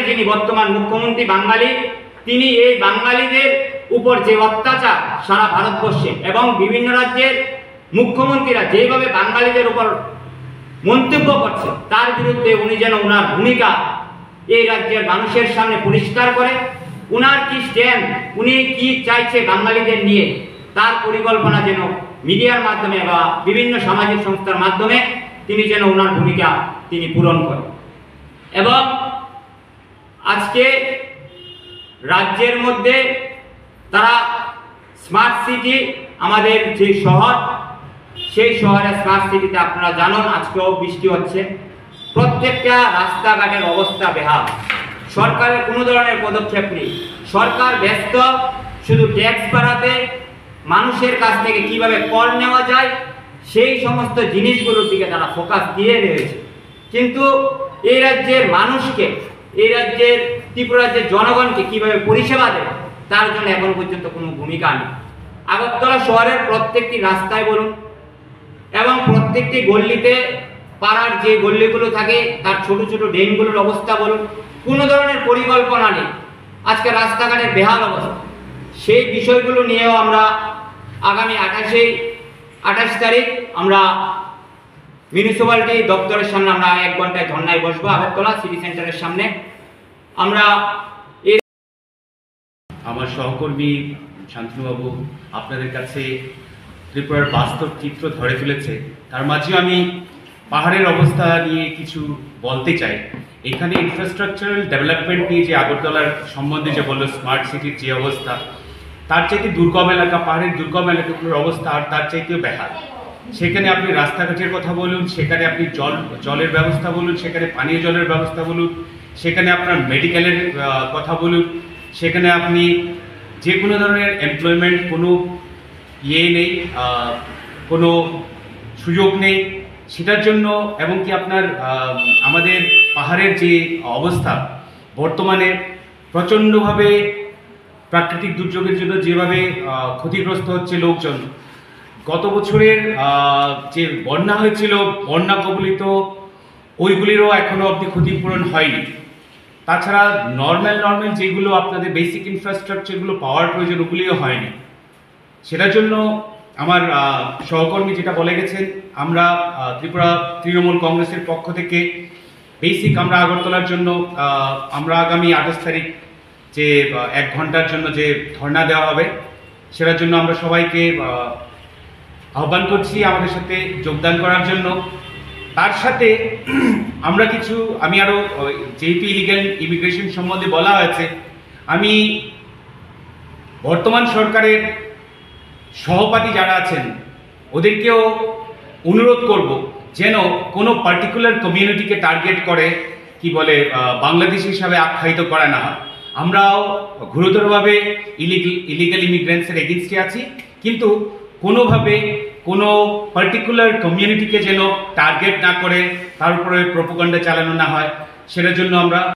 রাজ্যের যিনি বর্তমান মুখ্যমন্ত্রী বাঙালি, তিনি এই বাঙালিদের উপর যে অত্যাচার সারা ভারতবর্ষে এবং বিভিন্ন রাজ্যের মুখ্যমন্ত্রীরা যেভাবে বাঙালিদের উপর মন্তব্য করছে, তার বিরুদ্ধে উনি যেন ওনার ভূমিকা এই রাজ্যের মানুষের সামনে পরিষ্কার করে, উনার কি স্ট্যান্ড, উনি কি চাইছে বাঙালিদের নিয়ে, তার পরিকল্পনা যেন মিডিয়ার মাধ্যমে বা বিভিন্ন সামাজিক সংস্থার মাধ্যমে তিনি যেন ওনার ভূমিকা তিনি পূরণ করেন। এবং আজকে রাজ্যের মধ্যে তারা স্মার্ট সিটি, আমাদের যে শহর, সেই শহরে স্মার্ট সিটিতে আপনারা জানেন আজকেও বৃষ্টি হচ্ছে, প্রত্যেকটা রাস্তাঘাটের অবস্থা বেহাল, সরকারের কোনো ধরনের পদক্ষেপ নেই। সরকার ব্যস্ত শুধু ট্যাক্স বাড়াতে, মানুষের কাছ থেকে কিভাবে কর নেওয়া যায় সেই সমস্ত জিনিসগুলোর দিকে তারা ফোকাস দিয়ে রয়েছে। কিন্তু এই রাজ্যের মানুষকে, এই রাজ্যের ত্রিপুরা রাজ্যের জনগণকে কিভাবে পরিষেবা দেবে তার জন্য এখন পর্যন্ত কোনো ভূমিকা নেই। আগরতলা শহরের প্রত্যেকটি রাস্তায় বলুন এবং প্রত্যেকটি গল্লিতে, পাড়ার যে গল্লিগুলো থাকে তার ছোট ছোট ড্রেনগুলোর অবস্থা বলুন, কোনো ধরনের পরিকল্পনা নেই। আজকে রাস্তাঘাটের বেহাল অবস্থা, সেই বিষয়গুলো নিয়েও আমরা আগামী 28 তারিখ আমরা মিউনিসিপ্যালিটি দপ্তরের সামনে আমরা 1 ঘন্টায় ধর্নায় বসবো, আগরতলা সিটি সেন্টারের সামনে। আমরা আমার সহকর্মী শান্তনুবাবু আপনাদের কাছে ত্রিপুরার বাস্তব চিত্র ধরে তুলেছে, তার মাঝে আমি পাহাড়ের অবস্থা নিয়ে কিছু বলতে চাই। এখানে ইনফ্রাস্ট্রাকচারাল ডেভেলপমেন্ট নিয়ে যে আগরতলার সম্বন্ধে যে বললো, স্মার্ট সিটির যে অবস্থা, তার চাইতে দুর্গম এলাকা, পাহাড়ের দুর্গম এলাকাগুলোর অবস্থা আর তার চাইতেও বেহাল। সেখানে আপনি রাস্তাঘাটের কথা বলুন, সেখানে আপনি জলের ব্যবস্থা বলুন, সেখানে পানীয় জলের ব্যবস্থা বলুন, সেখানে আপনার মেডিকেলের কথা বলুন, সেখানে আপনি যে কোনো ধরনের এমপ্লয়মেন্ট কোনো নেই, কোনো সুযোগ নেই সেটার জন্য। এবং কি আপনার আমাদের পাহাড়ের যে অবস্থা বর্তমানে প্রচণ্ডভাবে প্রাকৃতিক দুর্যোগের জন্য যেভাবে ক্ষতিগ্রস্ত হচ্ছে লোকজন, গত বছরের যে বন্যা হয়েছিল, বন্যা কবলিত ওইগুলিরও এখনও অবধি ক্ষতিপূরণ হয়নি। তাছাড়া নর্মাল যেগুলো আপনাদের বেসিক ইনফ্রাস্ট্রাকচারগুলো পাওয়ার প্রয়োজন, ওগুলিও হয়নি। সেটার জন্য আমার সহকর্মী যেটা বলে গেছেন, আমরা ত্রিপুরা তৃণমূল কংগ্রেসের পক্ষ থেকে বেসিক আমরা আগরতলার জন্য আমরা আগামী 28 তারিখ যে 1 ঘন্টার জন্য যে ধর্ণা দেওয়া হবে, সেটার জন্য আমরা সবাইকে আহ্বান করছি আমাদের সাথে যোগদান করার জন্য। তার সাথে আমরা আমি আরও, যেহেতু ইলিগাল ইমিগ্রেশন সম্বন্ধে বলা হয়েছে, আমি বর্তমান সরকারের সহপাঠী যারা আছেন ওদেরকেও অনুরোধ করব যেন কোনো পার্টিকুলার কমিউনিটিকে টার্গেট করে বাংলাদেশ হিসাবে আখ্যায়িত করা না হয়। আমরাও গুরুতরভাবে ইলিগাল ইমিগ্রেন্টসের এগেনস্টে আছি, কিন্তু কোনোভাবে কোনো পার্টিকুলার কমিউনিটিকে যেন টার্গেট না করে তার উপরে প্রোপাগান্ডা চালানো না হয়, সেটার জন্য আমরা